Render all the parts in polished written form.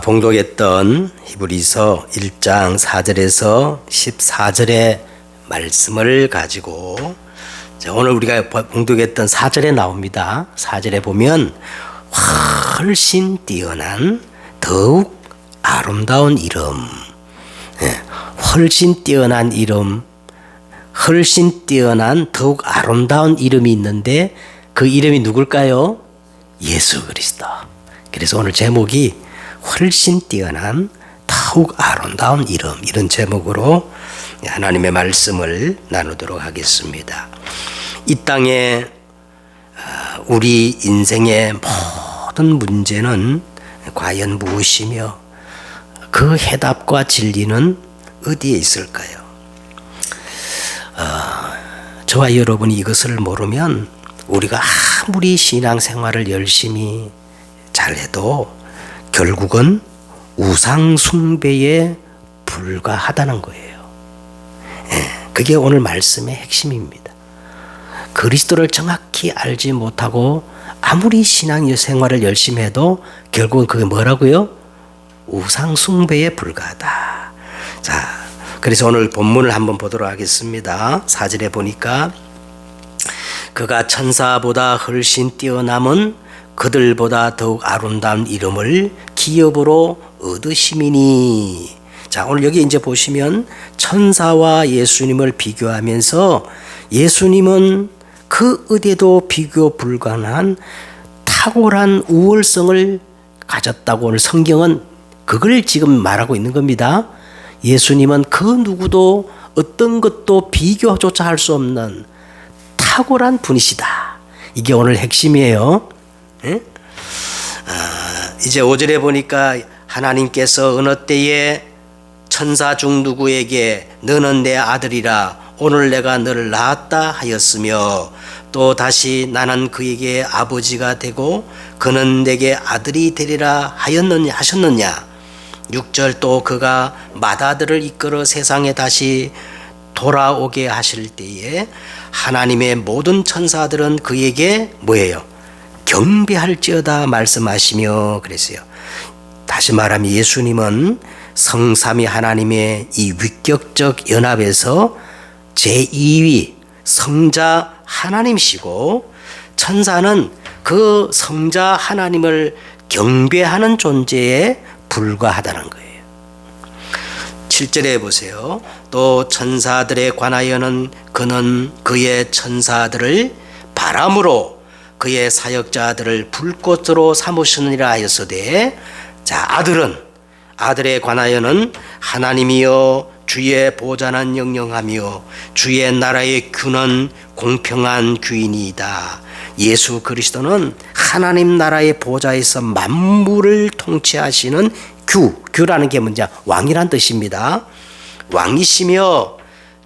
봉독했던 히브리서 1장 4절에서 14절의 말씀을 가지고 오늘 우리가 봉독했던 4절에 나옵니다. 4절에 보면 훨씬 뛰어난 더욱 아름다운 이름, 훨씬 뛰어난 이름, 훨씬 뛰어난 더욱 아름다운 이름이 있는데 그 이름이 누굴까요? 예수 그리스도. 그래서 오늘 제목이 훨씬 뛰어난 더욱 아름다운 이름, 이런 제목으로 하나님의 말씀을 나누도록 하겠습니다. 이 땅에 우리 인생의 모든 문제는 과연 무엇이며 그 해답과 진리는 어디에 있을까요? 저와 여러분이 이것을 모르면 우리가 아무리 신앙생활을 열심히 잘해도 결국은 우상 숭배에 불과하다는 거예요. 그게 오늘 말씀의 핵심입니다. 그리스도를 정확히 알지 못하고 아무리 신앙생활을 열심히 해도 결국은 그게 뭐라고요? 우상 숭배에 불과하다. 자, 그래서 오늘 본문을 한번 보도록 하겠습니다. 4절에 보니까 그가 천사보다 훨씬 뛰어남은 그들보다 더욱 아름다운 이름을 기업으로 얻으심이니. 자, 오늘 여기 이제 보시면 천사와 예수님을 비교하면서 예수님은 그 어디에도 비교 불가능한 탁월한 우월성을 가졌다고 오늘 성경은 그걸 지금 말하고 있는 겁니다. 예수님은 그 누구도 어떤 것도 비교조차 할 수 없는 탁월한 분이시다. 이게 오늘 핵심이에요. 이제 5절에 보니까 하나님께서 어느 때에 천사 중 누구에게 너는 내 아들이라 오늘 내가 너를 낳았다 하였으며 또 다시 나는 그에게 아버지가 되고 그는 내게 아들이 되리라 하셨느냐. 6절 또 그가 맏아들을 이끌어 세상에 다시 돌아오게 하실 때에 하나님의 모든 천사들은 그에게 뭐예요? 경배할지어다 말씀하시며 그랬어요. 다시 말하면 예수님은 성삼위 하나님의 이 위격적 연합에서 제2위 성자 하나님이시고 천사는 그 성자 하나님을 경배하는 존재에 불과하다는 거예요. 7절에 보세요. 또 천사들에 관하여는 그는 그의 천사들을 바람으로 그의 사역자들을 불꽃으로 삼으시느니라 하였으되, 자, 아들에 관하여는 하나님이여 주의 보좌는 영영하며 주의 나라의 규는 공평한 규이니이다. 예수 그리스도는 하나님 나라의 보좌에서 만물을 통치하시는 규라는 게 뭐냐? 왕이란 뜻입니다. 왕이시며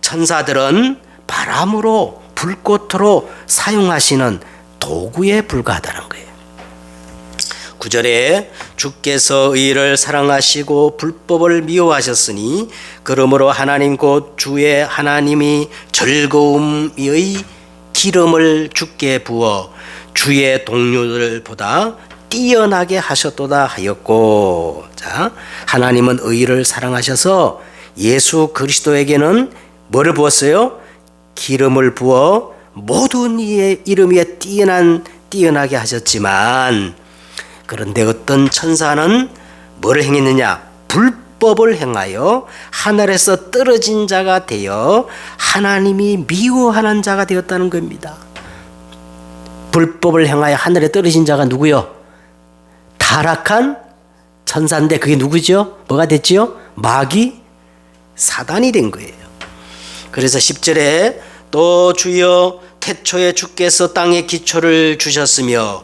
천사들은 바람으로 불꽃으로 사용하시는 도구에 불과하다는 거예요. 9절에 주께서 의를 사랑하시고 불법을 미워하셨으니 그러므로 하나님 곧 주의 하나님이 즐거움의 기름을 주께 부어 주의 동료들보다 뛰어나게 하셨도다 하였고. 자, 하나님은 의를 사랑하셔서 예수 그리스도에게는 뭐를 부었어요? 기름을 부어 모든 이의 이름 위에 뛰어나게 하셨지만, 그런데 어떤 천사는 뭐를 행했느냐? 불법을 행하여 하늘에서 떨어진 자가 되어 하나님이 미워하는 자가 되었다는 겁니다. 불법을 행하여 하늘에 떨어진 자가 누구요? 타락한 천사인데 그게 누구죠? 뭐가 됐지요? 마귀, 사단이 된 거예요. 그래서 10절에 또 주여 태초에 주께서 땅의 기초를 주셨으며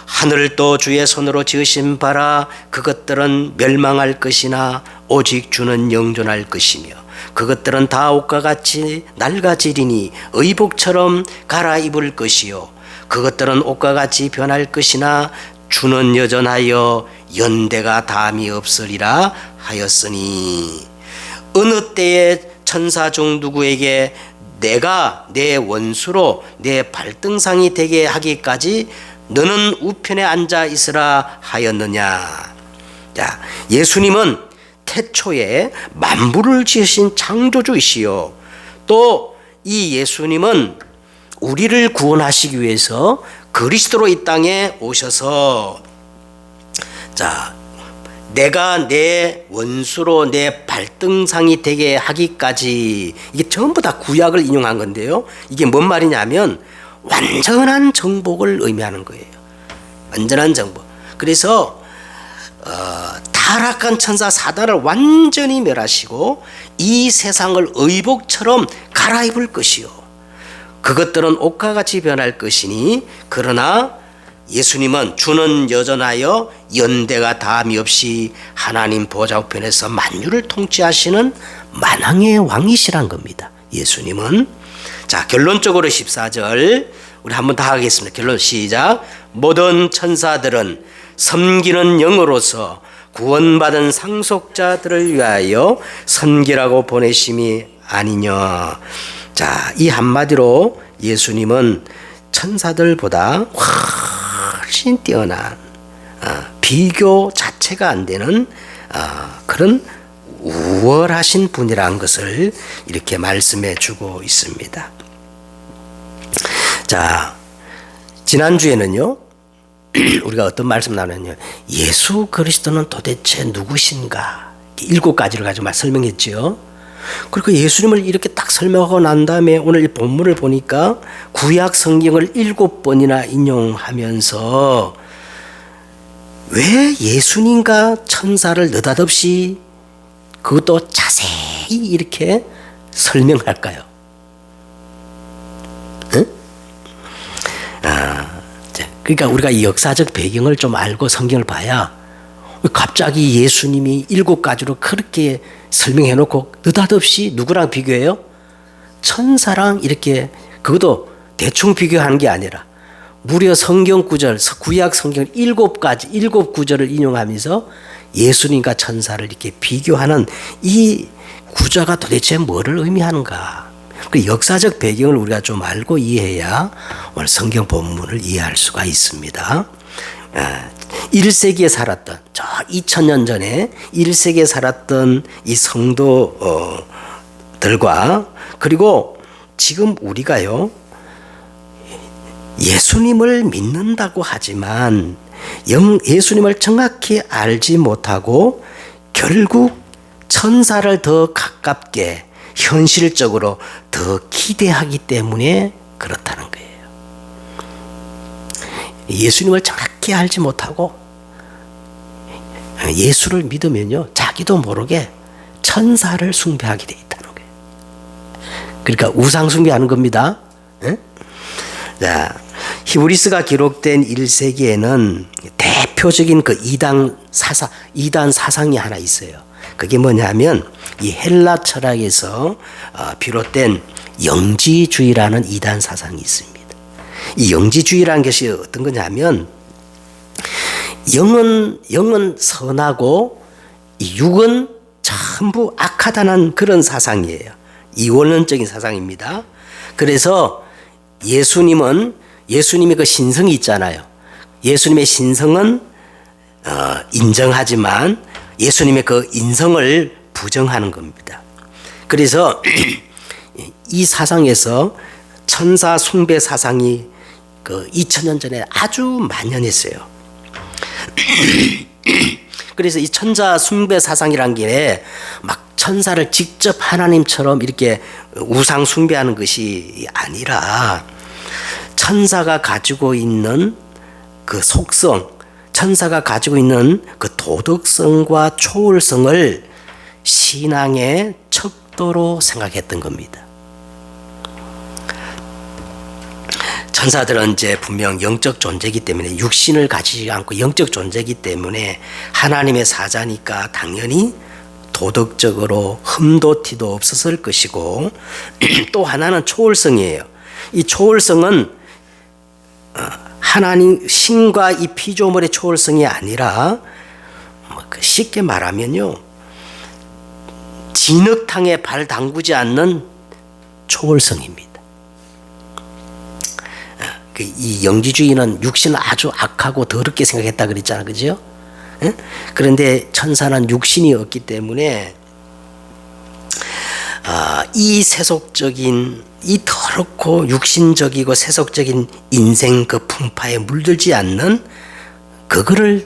하늘을 또 주의 손으로 지으신 바라 그것들은 멸망할 것이나 오직 주는 영존할 것이며 그것들은 다 옷과 같이 낡아지리니 의복처럼 갈아입을 것이요 그것들은 옷과 같이 변할 것이나 주는 여전하여 연대가 담이 없으리라 하였으니. 어느 때에 천사 중 누구에게 내가 내 원수로 내 발등상이 되게 하기까지 너는 우편에 앉아 있으라 하였느냐. 자, 예수님은 태초에 만물을 지으신 창조주이시요. 또 이 예수님은 우리를 구원하시기 위해서 그리스도로 이 땅에 오셔서 자, 내가 내 원수로 내 발등상이 되게 하기까지, 이게 전부 다 구약을 인용한 건데요. 이게 뭔 말이냐면 완전한 정복을 의미하는 거예요. 완전한 정복. 그래서 타락한 천사 사단을 완전히 멸하시고 이 세상을 의복처럼 갈아입을 것이요. 그것들은 옷과 같이 변할 것이니 그러나 예수님은 주는 여전하여 연대가 다함이 없이 하나님 보좌 우편에서 만유를 통치하시는 만왕의 왕이시란 겁니다. 예수님은. 자, 결론적으로 14절 우리 한번 다 하겠습니다. 결론 시작. 모든 천사들은 섬기는 영으로서 구원받은 상속자들을 위하여 섬기라고 보내심이 아니냐. 자, 이 한마디로 예수님은 천사들보다 훨씬 뛰어난 비교 자체가 안 되는 그런 우월하신 분이라는 것을 이렇게 말씀해 주고 있습니다. 자, 지난주에는요, 우리가 어떤 말씀 나눴냐, 예수 그리스도는 도대체 누구신가 7가지를 가지고 설명했죠. 그리고 예수님을 이렇게 딱 설명하고 난 다음에 오늘 이 본문을 보니까 구약 성경을 7번이나 인용하면서 왜 예수님과 천사를 느닷없이 그것도 자세히 이렇게 설명할까요? 응? 그러니까 우리가 이 역사적 배경을 좀 알고 성경을 봐야 갑자기 예수님이 7가지로 그렇게 설명해 놓고 느닷없이 누구랑 비교해요? 천사랑 이렇게, 그것도 대충 비교하는 게 아니라 무려 성경 구절, 구약 성경 7가지, 7구절을 인용하면서 예수님과 천사를 이렇게 비교하는 이 구조가 도대체 뭐를 의미하는가? 그 역사적 배경을 우리가 좀 알고 이해해야 오늘 성경 본문을 이해할 수가 있습니다. 1세기에 살았던, 저 2000년 전에 1세기에 살았던 이 성도들과 그리고 지금 우리가요, 예수님을 믿는다고 하지만 예수님을 정확히 알지 못하고 결국 천사를 더 가깝게 현실적으로 더 기대하기 때문에 그렇다는 거예요. 예수님을 정확히 알지 못하고 예수를 믿으면요, 자기도 모르게 천사를 숭배하게 돼 있다는 거예요. 그러니까 우상 숭배하는 겁니다. 에? 자, 히브리스가 기록된 1세기에는 대표적인 그 이단 사상이 하나 있어요. 그게 뭐냐면 이 헬라 철학에서 비롯된 영지주의라는 이단 사상이 있습니다. 이 영지주의라는 것이 어떤 거냐면 영은 선하고 이 육은 전부 악하다는 그런 사상이에요. 이원론적인 사상입니다. 그래서 예수님의 그 신성이 있잖아요. 예수님의 신성은 인정하지만 예수님의 그 인성을 부정하는 겁니다. 그래서 이 사상에서 천사 숭배 사상이 그 2000년 전에 아주 만연했어요. 그래서 이 천사 숭배 사상이란 게 막 천사를 직접 하나님처럼 이렇게 우상 숭배하는 것이 아니라 천사가 가지고 있는 그 속성, 천사가 가지고 있는 그 도덕성과 초월성을 신앙의 척도로 생각했던 겁니다. 천사들은 이제 분명 영적 존재이기 때문에 육신을 가지지 않고 영적 존재이기 때문에 하나님의 사자니까 당연히 도덕적으로 흠도 티도 없었을 것이고 또 하나는 초월성이에요. 이 초월성은 하나님 신과 이 피조물의 초월성이 아니라 쉽게 말하면요, 진흙탕에 발 담그지 않는 초월성입니다. 이 영지주의는 육신을 아주 악하고 더럽게 생각했다 그랬잖아요, 그죠? 예? 그런데 천사는 육신이 없기 때문에 이 세속적인 이 더럽고 육신적이고 세속적인 인생 그 풍파에 물들지 않는 그거를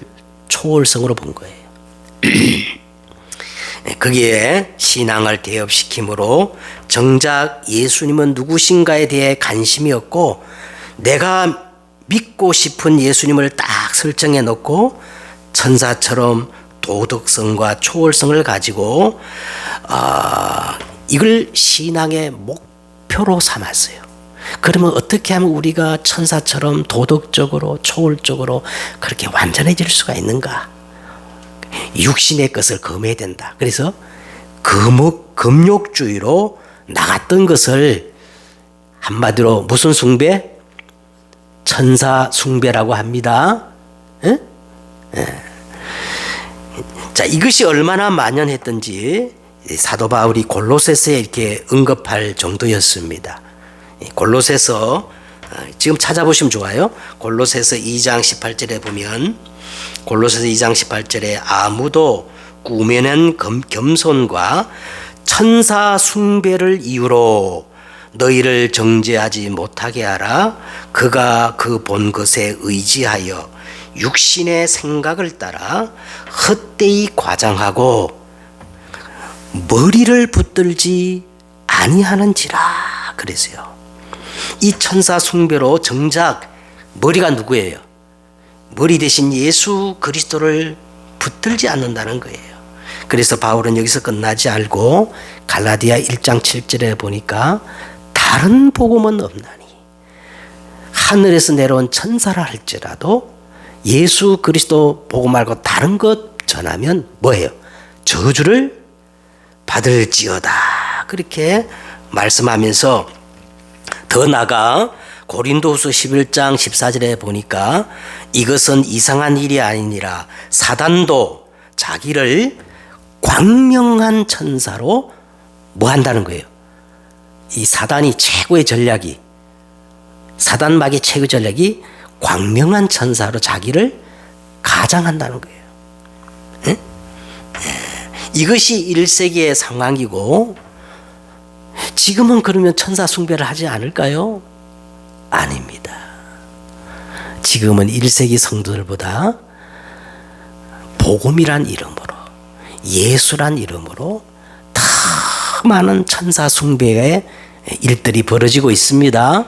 초월성으로 본 거예요. 거기에 신앙을 대업시킴으로 정작 예수님은 누구신가에 대해 관심이 없고 내가 믿고 싶은 예수님을 딱 설정해 놓고 천사처럼 도덕성과 초월성을 가지고 이걸 신앙의 목표로 삼았어요. 그러면 어떻게 하면 우리가 천사처럼 도덕적으로 초월적으로 그렇게 완전해질 수가 있는가? 육신의 것을 금해야 된다. 그래서 금욕주의로 나갔던 것을 한마디로 무슨 숭배? 천사 숭배라고 합니다. 에? 자, 이것이 얼마나 만연했던지 사도 바울이 골로새서에 이렇게 언급할 정도였습니다. 골로새서 지금 찾아보시면 좋아요. 골로새서 2장 18절에 보면 골로새서 2장 18절에 아무도 꾸며낸 겸손과 천사 숭배를 이유로 너희를 정죄하지 못하게 하라. 그가 그 본 것에 의지하여 육신의 생각을 따라 헛되이 과장하고 머리를 붙들지 아니하는지라 그랬어요. 이 천사 숭배로 정작 머리가 누구예요? 머리 대신 예수 그리스도를 붙들지 않는다는 거예요. 그래서 바울은 여기서 끝나지 않고 갈라디아 1장 7절에 보니까 다른 복음은 없나니 하늘에서 내려온 천사라 할지라도 예수 그리스도 복음 말고 다른 것 전하면 뭐예요? 저주를 받을지어다. 그렇게 말씀하면서 더 나아가 고린도후서 11장 14절에 보니까 이것은 이상한 일이 아니니라 사단도 자기를 광명한 천사로 뭐 한다는 거예요? 이 사단이 최고의 전략이 사단막의 최고 전략이 광명한 천사로 자기를 가장한다는 거예요. 에? 이것이 1세기의 상황이고 지금은 그러면 천사 숭배를 하지 않을까요? 아닙니다. 지금은 1세기 성도들보다 복음이란 이름으로 예수란 이름으로 더 많은 천사 숭배의 일들이 벌어지고 있습니다.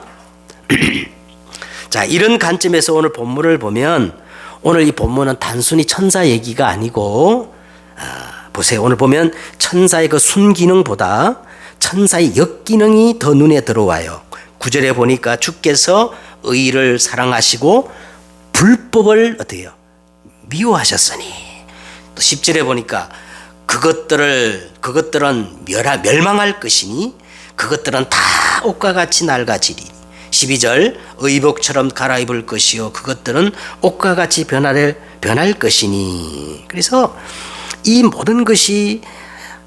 자, 이런 관점에서 오늘 본문을 보면 오늘 이 본문은 단순히 천사 얘기가 아니고 보세요. 오늘 보면 천사의 그 순기능보다 천사의 역기능이 더 눈에 들어와요. 9절에 보니까 주께서 의를 사랑하시고 불법을 어때요? 미워하셨으니. 또 10절에 보니까 그것들은 멸망할 것이니 그것들은 다 옷과 같이 낡아지리니. 12절 의복처럼 갈아입을 것이요 그것들은 옷과 같이 변할 것이니. 그래서 이 모든 것이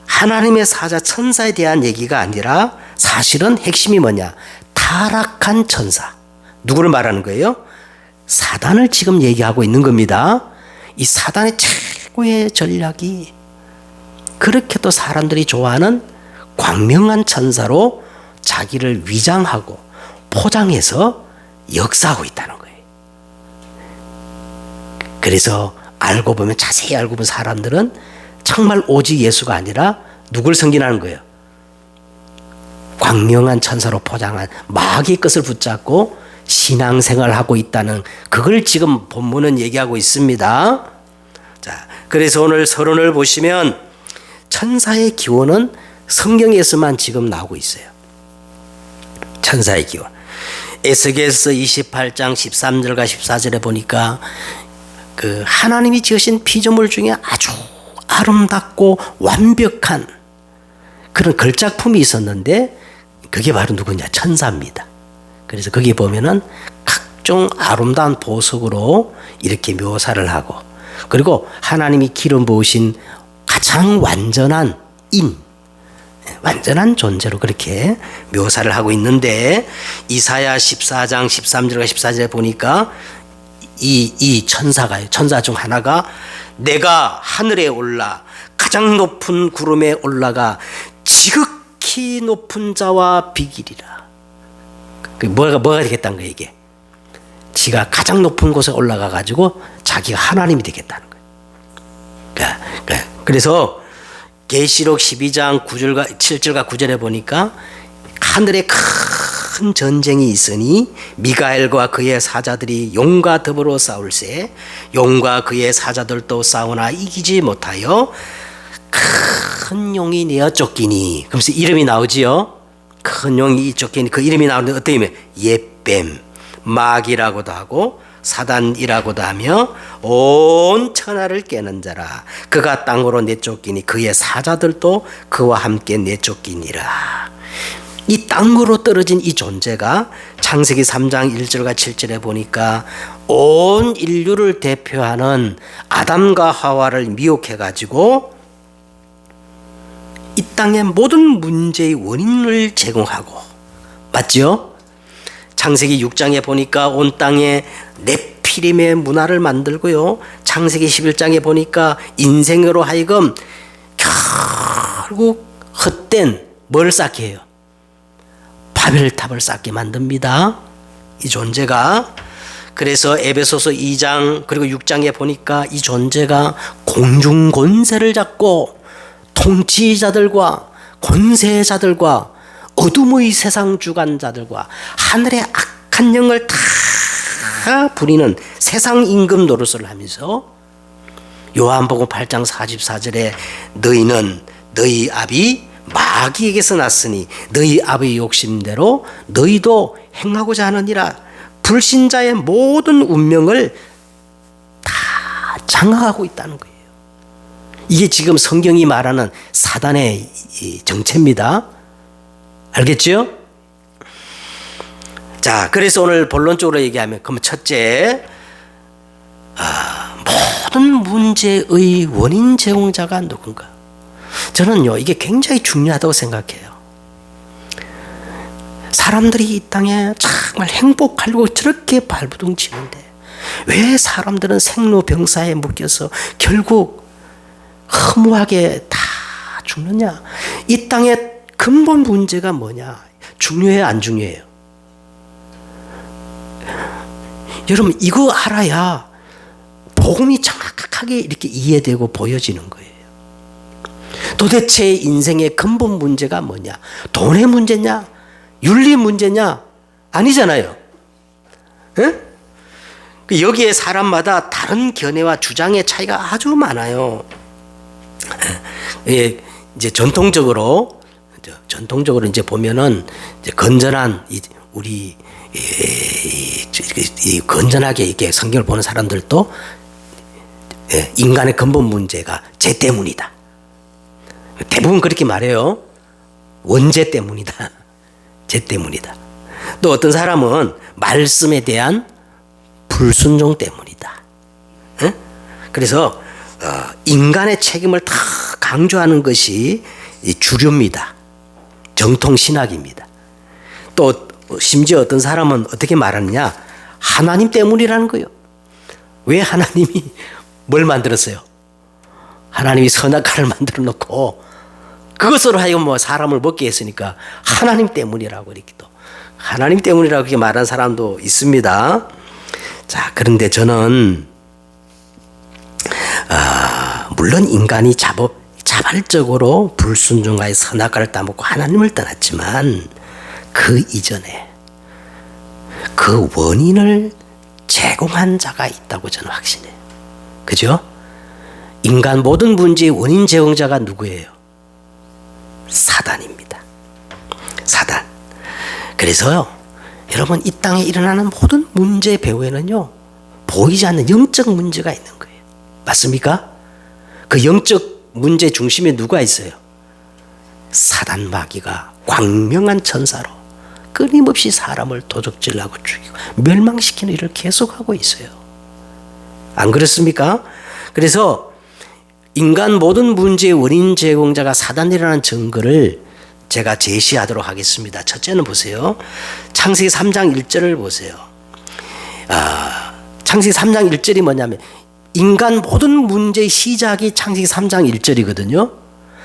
하나님의 사자 천사에 대한 얘기가 아니라 사실은 핵심이 뭐냐? 타락한 천사. 누구를 말하는 거예요? 사단을 지금 얘기하고 있는 겁니다. 이 사단의 최고의 전략이 그렇게 또 사람들이 좋아하는 광명한 천사로 자기를 위장하고 포장해서 역사하고 있다는 거예요. 그래서 자세히 알고 보면 사람들은 정말 오직 예수가 아니라 누굴 섬기는 거예요? 광명한 천사로 포장한 마귀의 것을 붙잡고 신앙생활을 하고 있다는 그걸 지금 본문은 얘기하고 있습니다. 자, 그래서 오늘 서론을 보시면 천사의 기원은 성경에서만 지금 나오고 있어요. 천사의 기원. 에스겔서 28장 13절과 14절에 보니까 그 하나님이 지으신 피조물 중에 아주 아름답고 완벽한 그런 걸작품이 있었는데 그게 바로 누구냐? 천사입니다. 그래서 거기 보면은 각종 아름다운 보석으로 이렇게 묘사를 하고 그리고 하나님이 기름 부으신 가장 완전한 완전한 존재로 그렇게 묘사를 하고 있는데 이사야 14장 13절과 14절에 보니까 이 천사 중 하나가 내가 하늘에 올라 가장 높은 구름에 올라가 지극히 높은 자와 비기리라. 뭐가 되겠다는 거예요, 이게. 지가 가장 높은 곳에 올라가 가지고 자기가 하나님이 되겠다는 거예요. 그래서 계시록 12장 7절과 9절에 보니까 하늘에 큰 전쟁이 있으니 미가엘과 그의 사자들이 용과 더불어 싸울세 용과 그의 사자들도 싸우나 이기지 못하여 큰 용이 내어 쫓기니. 그러면서 이름이 나오지요. 큰 용이 쫓기니 그 이름이 나오는데 어떤 의미? 옛뱀, 마귀라고도 하고 사단이라고도 하며 온 천하를 깨는 자라. 그가 땅으로 내쫓기니 그의 사자들도 그와 함께 내쫓기니라. 이 땅으로 떨어진 이 존재가 창세기 3장 1절과 7절에 보니까 온 인류를 대표하는 아담과 하와를 미혹해가지고 이 땅의 모든 문제의 원인을 제공하고, 맞지요? 창세기 6장에 보니까 온 땅에 네피림의 문화를 만들고요. 창세기 11장에 보니까 인생으로 하여금 결국 헛된 뭘 쌓게 해요? 바벨탑을 쌓게 만듭니다. 이 존재가. 그래서 에베소서 2장 그리고 6장에 보니까 이 존재가 공중 권세를 잡고 통치자들과 권세자들과 어둠의 세상 주관자들과 하늘의 악한 영을 다 부리는 세상 임금 노릇을 하면서 요한복음 8장 44절에 너희는 너희 아비 마귀에게서 났으니 너희 아비의 욕심대로 너희도 행하고자 하느니라. 불신자의 모든 운명을 다 장악하고 있다는 거예요. 이게 지금 성경이 말하는 사단의 정체입니다. 알겠죠? 자, 그래서 오늘 본론적으로 얘기하면, 그러면 첫째, 모든 문제의 원인 제공자가 누군가? 저는요, 이게 굉장히 중요하다고 생각해요. 사람들이 이 땅에 정말 행복하려고 저렇게 발부둥 치는데 왜 사람들은 생로병사에 묶여서 결국 허무하게 다 죽느냐? 이 땅의 근본 문제가 뭐냐? 중요해요, 안 중요해요? 여러분, 이거 알아야 복음이 정확하게 이렇게 이해되고 보여지는 거예요. 도대체 인생의 근본 문제가 뭐냐? 돈의 문제냐? 윤리 문제냐? 아니잖아요. 에? 여기에 사람마다 다른 견해와 주장의 차이가 아주 많아요. 이제 전통적으로 이제 보면은 이제 건전한 우리 건전하게 이렇게 성경을 보는 사람들도 인간의 근본 문제가 죄 때문이다. 대부분 그렇게 말해요. 원죄 때문이다. 죄 때문이다. 또 어떤 사람은 말씀에 대한 불순종 때문이다. 그래서 인간의 책임을 다 강조하는 것이 주류입니다. 정통 신학입니다. 또 심지어 어떤 사람은 어떻게 말하느냐? 하나님 때문이라는 거예요. 왜 하나님이 뭘 만들었어요? 하나님이 선악과를 만들어 놓고 그것으로 하여금 뭐 사람을 먹게 했으니까 하나님 때문이라고 이렇게 또 하나님 때문이라고 그렇게 말하는 사람도 있습니다. 자, 그런데 저는 물론 인간이 자발적으로 불순종하여 선악과를 따먹고 하나님을 떠났지만 그 이전에 그 원인을 제공한 자가 있다고 저는 확신해요. 그죠? 인간 모든 문제의 원인 제공자가 누구예요? 사단입니다. 사단. 그래서요, 여러분, 이 땅에 일어나는 모든 문제 배후에는요, 보이지 않는 영적 문제가 있는 거예요. 맞습니까? 그 영적 문제 중심에 누가 있어요? 사단 마귀가 광명한 천사로 끊임없이 사람을 도적질하고 죽이고 멸망시키는 일을 계속하고 있어요. 안 그렇습니까? 그래서 인간 모든 문제의 원인 제공자가 사단이라는 증거를 제가 제시하도록 하겠습니다. 첫째는 보세요. 창세기 3장 1절을 보세요. 창세기 3장 1절이 뭐냐면 인간 모든 문제의 시작이 창세기 3장 1절이거든요.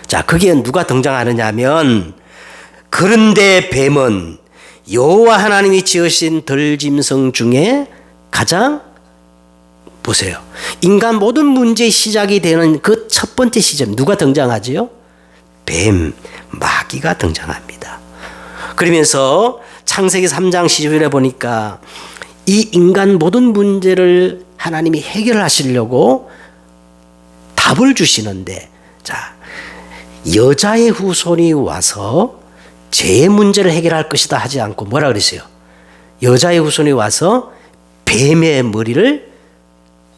자, 거기에 누가 등장하느냐 하면 그런데 뱀은 여호와 하나님이 지으신 들짐승 중에 가장 보세요. 인간 모든 문제의 시작이 되는 그 첫 번째 시점 누가 등장하지요? 뱀, 마귀가 등장합니다. 그러면서 창세기 3장 10절에 보니까 이 인간 모든 문제를 하나님이 해결하시려고 답을 주시는데, 자, 여자의 후손이 와서 죄의 문제를 해결할 것이다 하지 않고 뭐라 그랬어요? 여자의 후손이 와서 뱀의 머리를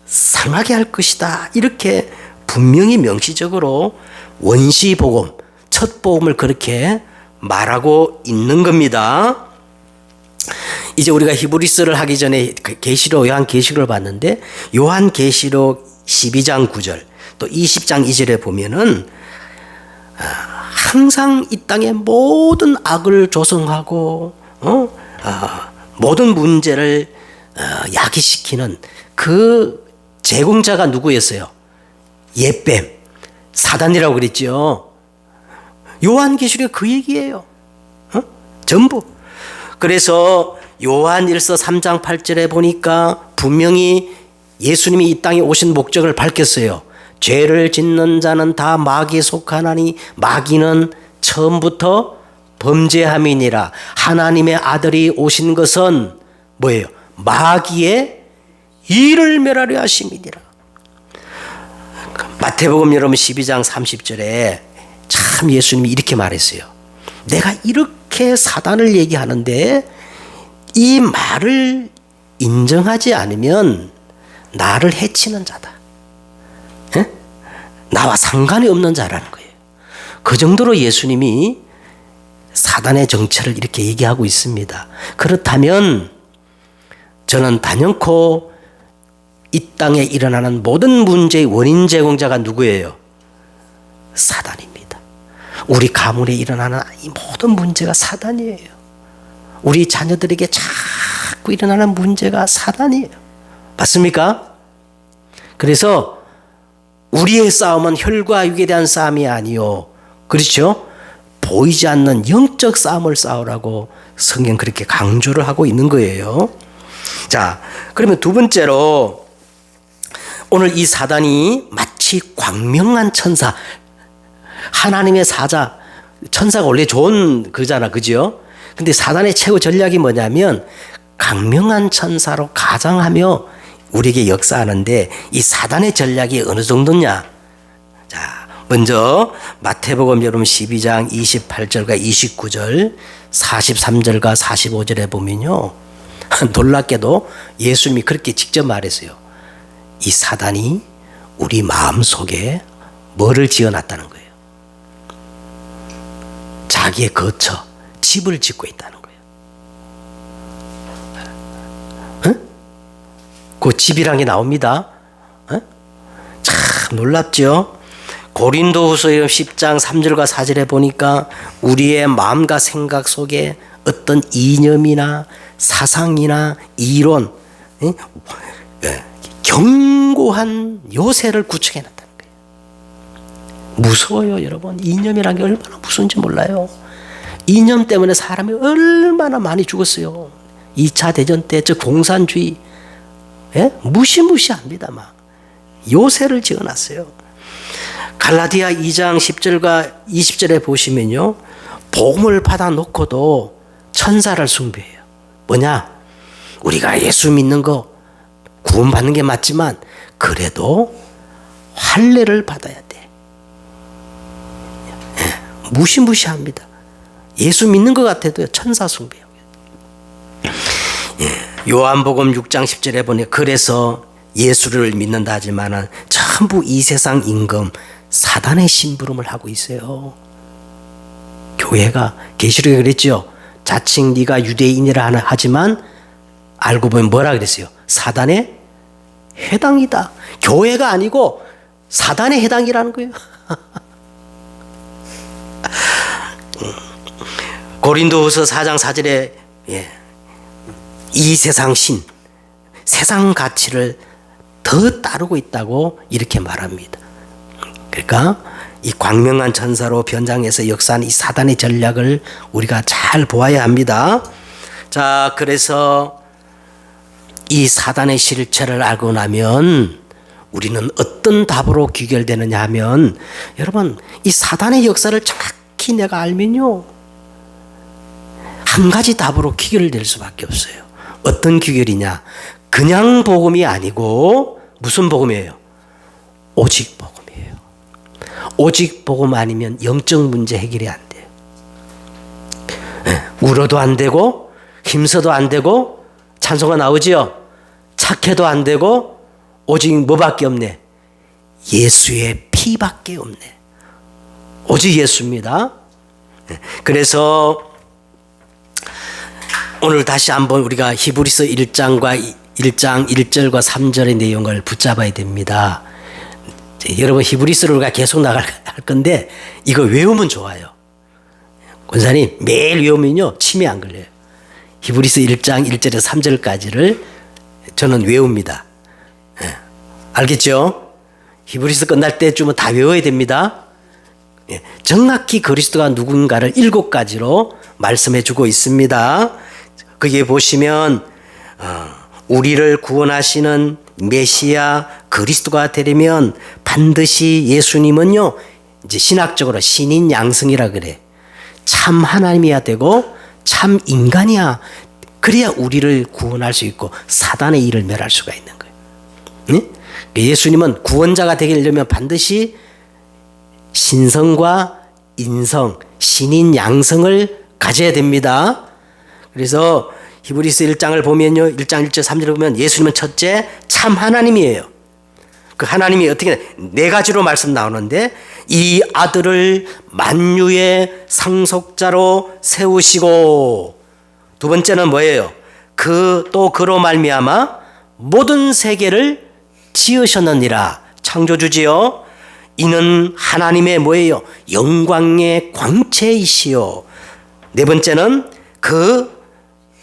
상하게 할 것이다. 이렇게 분명히 명시적으로 원시복음, 첫 복음을 그렇게 말하고 있는 겁니다. 이제 우리가 히브리서를 하기 전에 계시록, 요한계시록을 봤는데 요한계시록 12장 9절 또 20장 2절에 보면은 항상 이 땅의 모든 악을 조성하고 모든 문제를 야기시키는 그 제공자가 누구였어요? 옛뱀, 사단이라고 그랬죠. 요한계시록이 그 얘기예요. 전부. 그래서 요한일서 3장 8절에 보니까 분명히 예수님이 이 땅에 오신 목적을 밝혔어요. 죄를 짓는 자는 다 마귀에 속하나니 마귀는 처음부터 범죄함이니라. 하나님의 아들이 오신 것은 뭐예요? 마귀의 일을 멸하려 하심이니라. 마태복음 여러분 12장 30절에 참 예수님이 이렇게 말했어요. 내가 이렇게 사단을 얘기하는데 이 말을 인정하지 않으면 나를 해치는 자다. 에? 나와 상관이 없는 자라는 거예요. 그 정도로 예수님이 사단의 정체를 이렇게 얘기하고 있습니다. 그렇다면 저는 단연코 이 땅에 일어나는 모든 문제의 원인 제공자가 누구예요? 사단입니다. 우리 가문에 일어나는 이 모든 문제가 사단이에요. 우리 자녀들에게 자꾸 일어나는 문제가 사단이에요. 맞습니까? 그래서 우리의 싸움은 혈과 육에 대한 싸움이 아니요. 그렇죠? 보이지 않는 영적 싸움을 싸우라고 성경 그렇게 강조를 하고 있는 거예요. 자, 그러면 두 번째로 오늘 이 사단이 마치 광명한 천사, 하나님의 사자, 천사가 원래 좋은 그잖아, 그죠? 근데 사단의 최고 전략이 뭐냐면 강명한 천사로 가장하며 우리에게 역사하는데 이 사단의 전략이 어느 정도냐? 자, 먼저 마태복음 여러분 12장 28절과 29절, 43절과 45절에 보면요. 놀랍게도 예수님이 그렇게 직접 말했어요. 이 사단이 우리 마음속에 뭐를 지어놨다는 거예요? 자기의 거처, 집을 짓고 있다는 거예요. 그 집이란 게 나옵니다. 참 놀랍죠? 고린도후서 10장 3절과 4절에 보니까 우리의 마음과 생각 속에 어떤 이념이나 사상이나 이론, 견고한 요새를 구축해놨다는 거예요. 무서워요, 여러분. 이념이라는 게 얼마나 무서운지 몰라요. 이념 때문에 사람이 얼마나 많이 죽었어요. 2차 대전 때 저 공산주의, 무시무시합니다. 막 요새를 지어놨어요. 갈라디아 2장 10절과 20절에 보시면요, 복음을 받아놓고도 천사를 숭배해요. 뭐냐? 우리가 예수 믿는 거 구원받는 게 맞지만 그래도 할례를 받아야 돼. 무시무시합니다. 예수 믿는 것 같아도 천사 숭배해요. 요한복음 6장 10절에 보니 그래서 예수를 믿는다 하지만은 전부 이 세상 임금 사단의 심부름을 하고 있어요. 교회가 계시록에 그랬죠. 자칭 네가 유대인이라 하지만 알고 보면 뭐라 그랬어요? 사단의 해당이다. 교회가 아니고 사단의 해당이라는 거예요. 고린도후서 4장 4절에 이 세상 신, 세상 가치를 더 더 따르고 있다고 이렇게 말합니다. 그러니까 이 광명한 천사로 변장해서 역사하는 이 사단의 전략을 우리가 잘 보아야 합니다. 자, 그래서 이 사단의 실체를 알고 나면 우리는 어떤 답으로 귀결되느냐 하면, 여러분, 이 사단의 역사를 정확히 내가 알면요, 한 가지 답으로 귀결될 수밖에 없어요. 어떤 귀결이냐? 그냥 복음이 아니고 무슨 복음이에요? 오직 복음이에요. 오직 복음 아니면 영적 문제 해결이 안 돼요. 울어도 안 되고 힘써도 안 되고 찬송가 나오지요. 착해도 안 되고 오직 뭐밖에 없네? 예수의 피밖에 없네. 오직 예수입니다. 그래서 오늘 다시 한번 우리가 히브리서 1장 1절과 3절의 내용을 붙잡아야 됩니다. 여러분, 히브리서를 우리가 계속 나갈 건데 이거 외우면 좋아요. 권사님, 매일 외우면요 치매 안 걸려요. 히브리서 1장 1절에서 3절까지를 저는 외웁니다. 알겠죠? 히브리서 끝날 때쯤은 다 외워야 됩니다. 정확히 그리스도가 누군가를 7가지로 말씀해 주고 있습니다. 거기에 보시면 우리를 구원하시는 메시아 그리스도가 되려면 반드시 예수님은요, 이제 신학적으로 신인 양성이라 그래. 참 하나님이야 되고 참 인간이야. 그래야 우리를 구원할 수 있고 사단의 일을 멸할 수가 있는 거예요. 네? 예수님은 구원자가 되려면 반드시 신성과 인성, 신인 양성을 가져야 됩니다. 그래서 히브리서 1장을 보면요, 1장 1절 3절을 보면 예수님은 첫째 참 하나님이에요. 그 하나님이 어떻게 4가지로 말씀 나오는데, 이 아들을 만유의 상속자로 세우시고, 두 번째는 뭐예요? 또 그로 말미암아 모든 세계를 지으셨느니라. 창조주지요. 이는 하나님의 뭐예요? 영광의 광채이시요. 네 번째는 그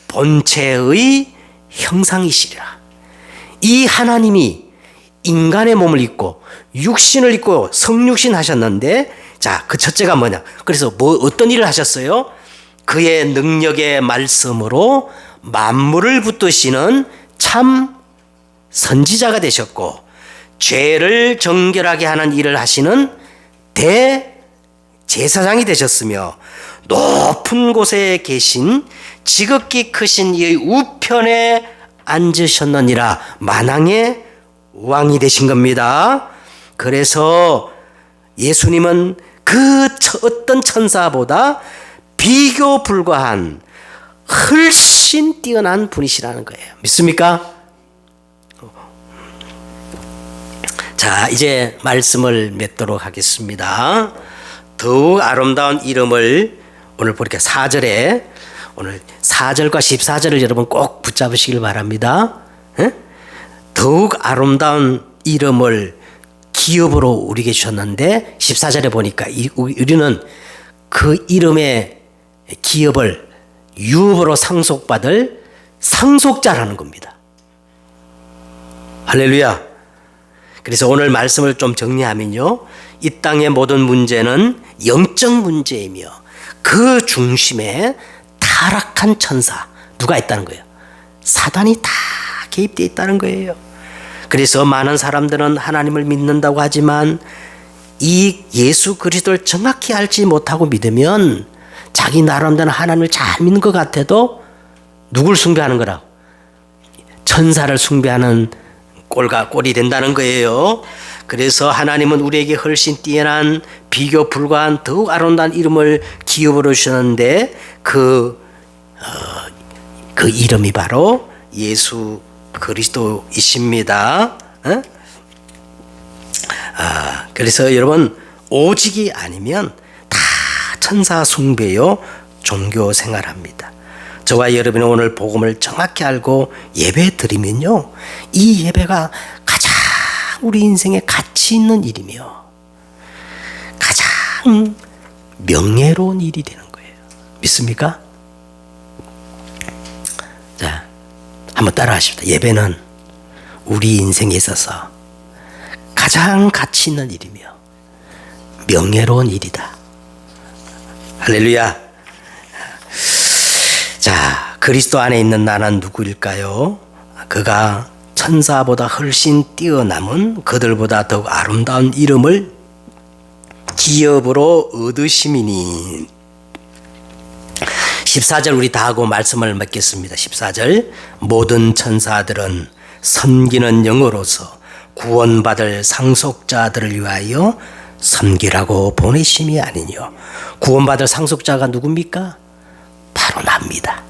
본체의 형상이시리라. 이 하나님이 인간의 몸을 입고 육신을 입고 성육신 하셨는데, 자, 그 첫째가 뭐냐? 그래서 어떤 일을 하셨어요? 그의 능력의 말씀으로 만물을 붙드시는 참 선지자가 되셨고, 죄를 정결하게 하는 일을 하시는 대제사장이 되셨으며, 높은 곳에 계신 지극히 크신 이의 우편에 앉으셨느니라. 만왕의 왕이 되신 겁니다. 그래서 예수님은 그 어떤 천사보다 비교 불가한 훨씬 뛰어난 분이시라는 거예요. 믿습니까? 자, 이제 말씀을 맺도록 하겠습니다. 더욱 아름다운 이름을 오늘 보니까 4절에, 오늘 4절과 14절을 여러분 꼭 붙잡으시길 바랍니다. 더욱 아름다운 이름을 기업으로 우리에게 주셨는데, 14절에 보니까 우리는 그 이름의 기업을 유업으로 상속받을 상속자라는 겁니다. 할렐루야. 그래서 오늘 말씀을 좀 정리하면요, 이 땅의 모든 문제는 영적 문제이며 그 중심에 타락한 천사, 누가 있다는 거예요? 사단이 다 개입되어 있다는 거예요. 그래서 많은 사람들은 하나님을 믿는다고 하지만 이 예수 그리스도를 정확히 알지 못하고 믿으면 자기 나름대로 하나님을 잘 믿는 것 같아도 누굴 숭배하는 거라고? 천사를 숭배하는 꼴이 된다는 거예요. 그래서 하나님은 우리에게 훨씬 뛰어난 비교 불가한 더욱 아름다운 이름을 기업으로 주셨는데, 그 이름이 바로 예수 그리스도이십니다. 그래서 여러분, 오직이 아니면 다 천사 숭배요 종교 생활합니다. 저와 여러분이 오늘 복음을 정확히 알고 예배 드리면요, 이 예배가 가장 우리 인생에 가치 있는 일이며 가장 명예로운 일이 되는 거예요. 믿습니까? 자, 한번 따라 하십시다. 예배는 우리 인생에 있어서 가장 가치 있는 일이며 명예로운 일이다. 할렐루야. 자, 그리스도 안에 있는 나는 누구일까요? 그가 천사보다 훨씬 뛰어남은 그들보다 더욱 아름다운 이름을 기업으로 얻으심이니. 14절 우리 다 하고 말씀을 맺겠습니다. 14절 모든 천사들은 섬기는 영으로서 구원받을 상속자들을 위하여 섬기라고 보내심이 아니뇨. 구원받을 상속자가 누굽니까? 바로 납니다.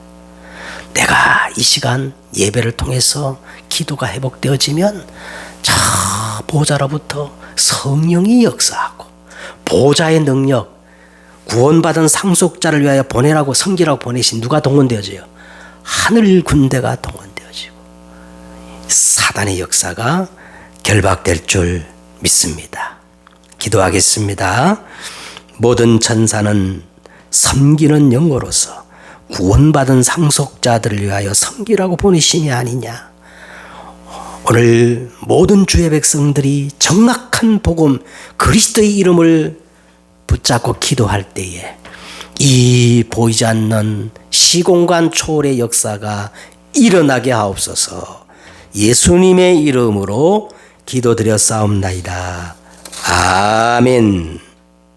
내가 이 시간 예배를 통해서 기도가 회복되어지면 저 보좌로부터 성령이 역사하고 보좌의 능력, 구원받은 상속자를 위하여 보내라고 섬기라고 보내신 누가 동원되어져요? 하늘 군대가 동원되어지고 사단의 역사가 결박될 줄 믿습니다. 기도하겠습니다. 모든 천사는 섬기는 영으로서 구원받은 상속자들을 위하여 섬기라고 보내심이 아니냐. 오늘 모든 주의 백성들이 정확한 복음 그리스도의 이름을 붙잡고 기도할 때에 이 보이지 않는 시공간 초월의 역사가 일어나게 하옵소서. 예수님의 이름으로 기도드렸사옵나이다. 아멘.